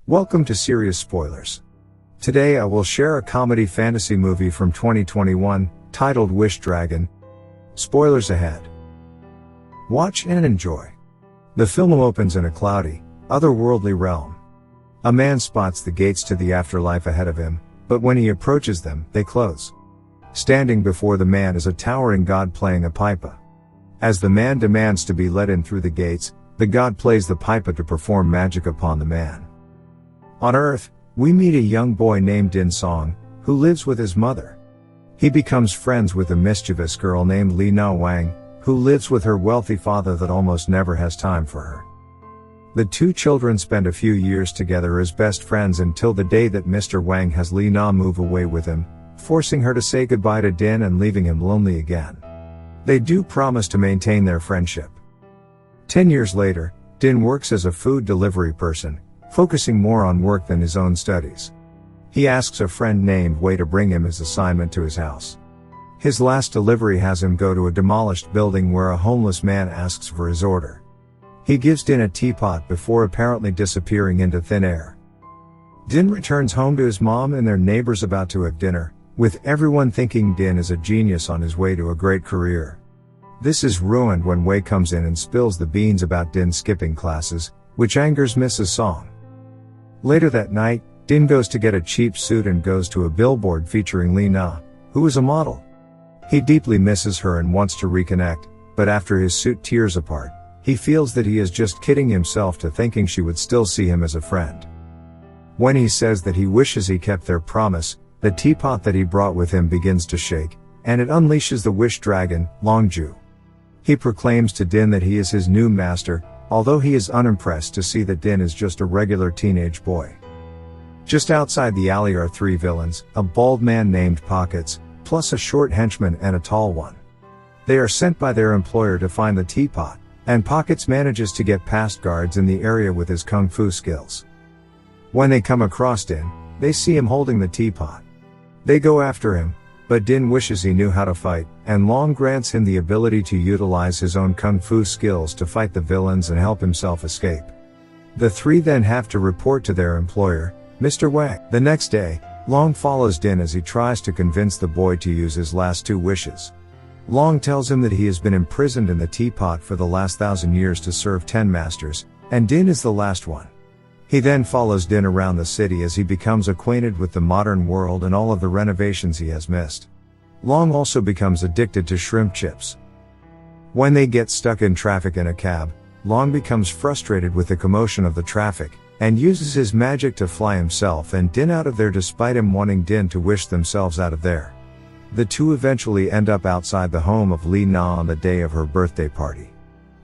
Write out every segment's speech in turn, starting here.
Welcome to Serious Spoilers. Today I will share a comedy fantasy movie from 2021, titled Wish Dragon. Spoilers ahead. Watch and enjoy. The film opens in a cloudy, otherworldly realm. A man spots the gates to the afterlife ahead of him, but when he approaches them, they close. Standing before the man is a towering god playing a pipa. As the man demands to be let in through the gates, the god plays the pipa to perform magic upon the man. On Earth, we meet a young boy named Din Song, who lives with his mother. He becomes friends with a mischievous girl named Li Na Wang, who lives with her wealthy father that almost never has time for her. The two children spend a few years together as best friends until the day that Mr. Wang has Li Na move away with him, forcing her to say goodbye to Din and leaving him lonely again. They do promise to maintain their friendship. 10 years later, Din works as a food delivery person, focusing more on work than his own studies. He asks a friend named Wei to bring him his assignment to his house. His last delivery has him go to a demolished building where a homeless man asks for his order. He gives Din a teapot before apparently disappearing into thin air. Din returns home to his mom and their neighbors about to have dinner, with everyone thinking Din is a genius on his way to a great career. This is ruined when Wei comes in and spills the beans about Din skipping classes, which angers Mrs. Song. Later that night, Din goes to get a cheap suit and goes to a billboard featuring Li Na, who is a model. He deeply misses her and wants to reconnect, but after his suit tears apart, he feels that he is just kidding himself to thinking she would still see him as a friend. When he says that he wishes he kept their promise, the teapot that he brought with him begins to shake, and it unleashes the Wish Dragon LongZhu. He proclaims to Din that he is his new master, although he is unimpressed to see that Din is just a regular teenage boy. Just outside the alley are three villains, a bald man named Pockets, plus a short henchman and a tall one. They are sent by their employer to find the teapot, and Pockets manages to get past guards in the area with his kung fu skills. When they come across Din, they see him holding the teapot. They go after him, but Din wishes he knew how to fight, and Long grants him the ability to utilize his own kung fu skills to fight the villains and help himself escape. The three then have to report to their employer, Mr. Wang. The next day, Long follows Din as he tries to convince the boy to use his last two wishes. Long tells him that he has been imprisoned in the teapot for the last 1,000 years to serve 10 masters, and Din is the last one. He then follows Din around the city as he becomes acquainted with the modern world and all of the renovations he has missed. Long also becomes addicted to shrimp chips. When they get stuck in traffic in a cab, Long becomes frustrated with the commotion of the traffic, and uses his magic to fly himself and Din out of there despite him wanting Din to wish themselves out of there. The two eventually end up outside the home of Li Na on the day of her birthday party.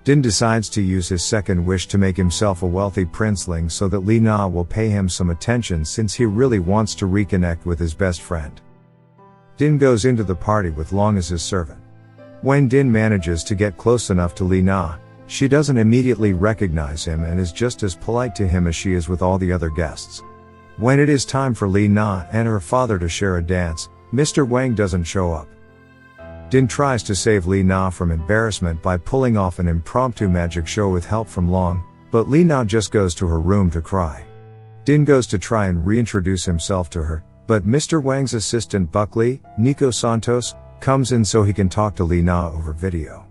Din decides to use his second wish to make himself a wealthy princeling so that Li Na will pay him some attention since he really wants to reconnect with his best friend. Din goes into the party with Long as his servant. When Din manages to get close enough to Li Na, she doesn't immediately recognize him and is just as polite to him as she is with all the other guests. When it is time for Li Na and her father to share a dance, Mr. Wang doesn't show up. Din tries to save Li Na from embarrassment by pulling off an impromptu magic show with help from Long, but Li Na just goes to her room to cry. Din goes to try and reintroduce himself to her, but Mr. Wang's assistant Buckley, Nico Santos, comes in so he can talk to Li Na over video.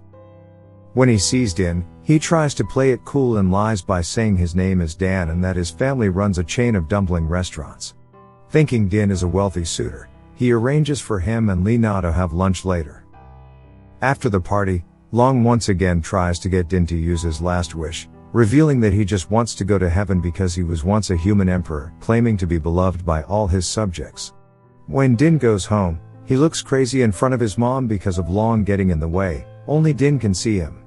When he sees Din, he tries to play it cool and lies by saying his name is Dan and that his family runs a chain of dumpling restaurants. Thinking Din is a wealthy suitor, he arranges for him and Li Na to have lunch later. After the party, Long once again tries to get Din to use his last wish, revealing that he just wants to go to heaven because he was once a human emperor, claiming to be beloved by all his subjects. When Din goes home, he looks crazy in front of his mom because of Long getting in the way, only Din can see him.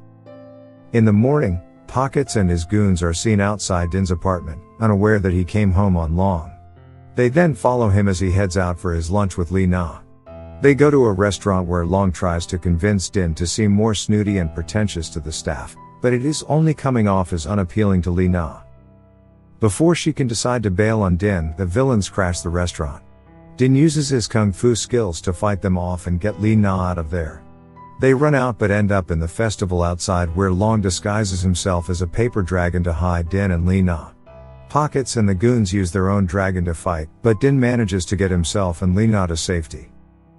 In the morning, Pockets and his goons are seen outside Din's apartment, unaware that he came home on Long. They then follow him as he heads out for his lunch with Li Na. They go to a restaurant where Long tries to convince Din to seem more snooty and pretentious to the staff, but it is only coming off as unappealing to Li Na. Before she can decide to bail on Din, the villains crash the restaurant. Din uses his kung fu skills to fight them off and get Li Na out of there. They run out but end up in the festival outside where Long disguises himself as a paper dragon to hide Din and Li Na. Pockets and the goons use their own dragon to fight, but Din manages to get himself and Li Na to safety.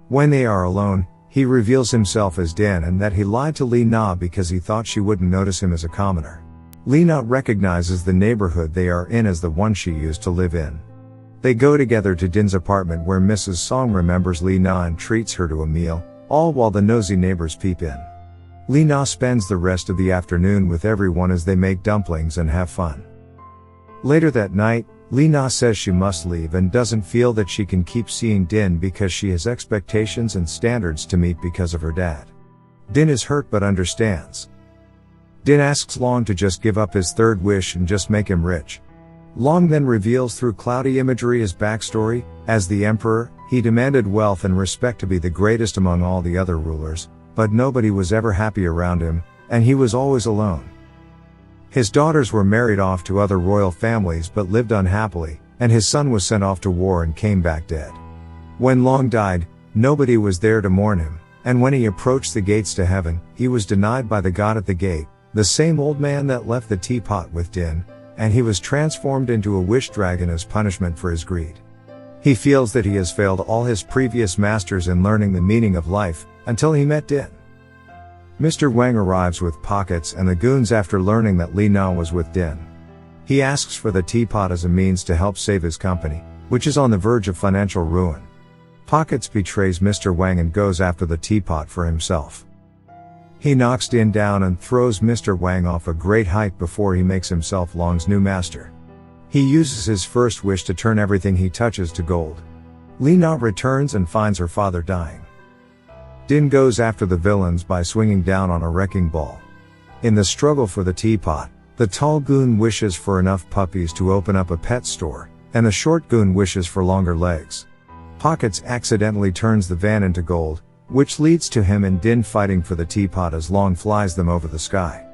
When they are alone, he reveals himself as Din and that he lied to Li Na because he thought she wouldn't notice him as a commoner. Li Na recognizes the neighborhood they are in as the one she used to live in. They go together to Din's apartment where Mrs. Song remembers Li Na and treats her to a meal, all while the nosy neighbors peep in. Li Na spends the rest of the afternoon with everyone as they make dumplings and have fun. Later that night, Li Na says she must leave and doesn't feel that she can keep seeing Din because she has expectations and standards to meet because of her dad. Din is hurt but understands. Din asks Long to just give up his third wish and just make him rich. Long then reveals through cloudy imagery his backstory. As the emperor, he demanded wealth and respect to be the greatest among all the other rulers, but nobody was ever happy around him, and he was always alone. His daughters were married off to other royal families but lived unhappily, and his son was sent off to war and came back dead. When Long died, nobody was there to mourn him, and when he approached the gates to heaven, he was denied by the god at the gate, the same old man that left the teapot with Din, and he was transformed into a wish dragon as punishment for his greed. He feels that he has failed all his previous masters in learning the meaning of life, until he met Din. Mr. Wang arrives with Pockets and the goons after learning that Li Na was with Din. He asks for the teapot as a means to help save his company, which is on the verge of financial ruin. Pockets betrays Mr. Wang and goes after the teapot for himself. He knocks Din down and throws Mr. Wang off a great height before he makes himself Long's new master. He uses his first wish to turn everything he touches to gold. Li Na returns and finds her father dying. Din goes after the villains by swinging down on a wrecking ball. In the struggle for the teapot, the tall goon wishes for enough puppies to open up a pet store, and the short goon wishes for longer legs. Pockets accidentally turns the van into gold, which leads to him and Din fighting for the teapot as Long flies them over the sky.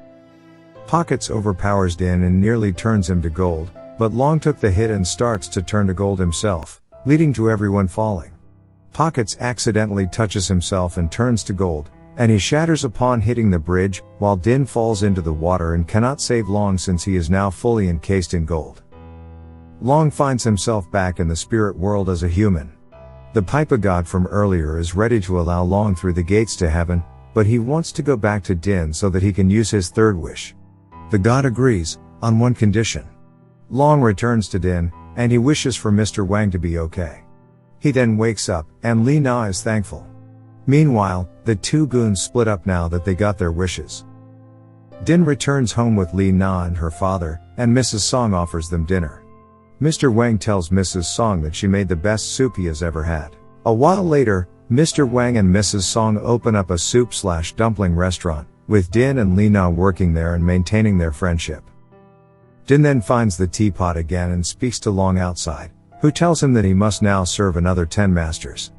Pockets overpowers Din and nearly turns him to gold, but Long took the hit and starts to turn to gold himself, leading to everyone falling. Pockets accidentally touches himself and turns to gold, and he shatters upon hitting the bridge, while Din falls into the water and cannot save Long since he is now fully encased in gold. Long finds himself back in the spirit world as a human. The Pipa god from earlier is ready to allow Long through the gates to heaven, but he wants to go back to Din so that he can use his third wish. The god agrees, on one condition. Long returns to Din, and he wishes for Mr. Wang to be okay. He then wakes up, and Li Na is thankful. Meanwhile, the two goons split up now that they got their wishes. Din returns home with Li Na and her father, and Mrs. Song offers them dinner. Mr. Wang tells Mrs. Song that she made the best soup he has ever had. A while later, Mr. Wang and Mrs. Song open up a soup/dumpling restaurant, with Din and Li Na working there and maintaining their friendship. Din then finds the teapot again and speaks to Long outside, who tells him that he must now serve another 10 masters.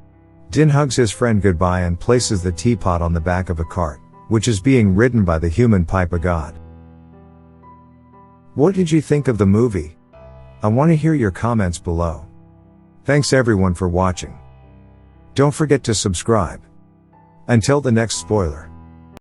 Din hugs his friend goodbye and places the teapot on the back of a cart, which is being ridden by the human Pipa god. What did you think of the movie? I want to hear your comments below. Thanks everyone for watching. Don't forget to subscribe. Until the next spoiler.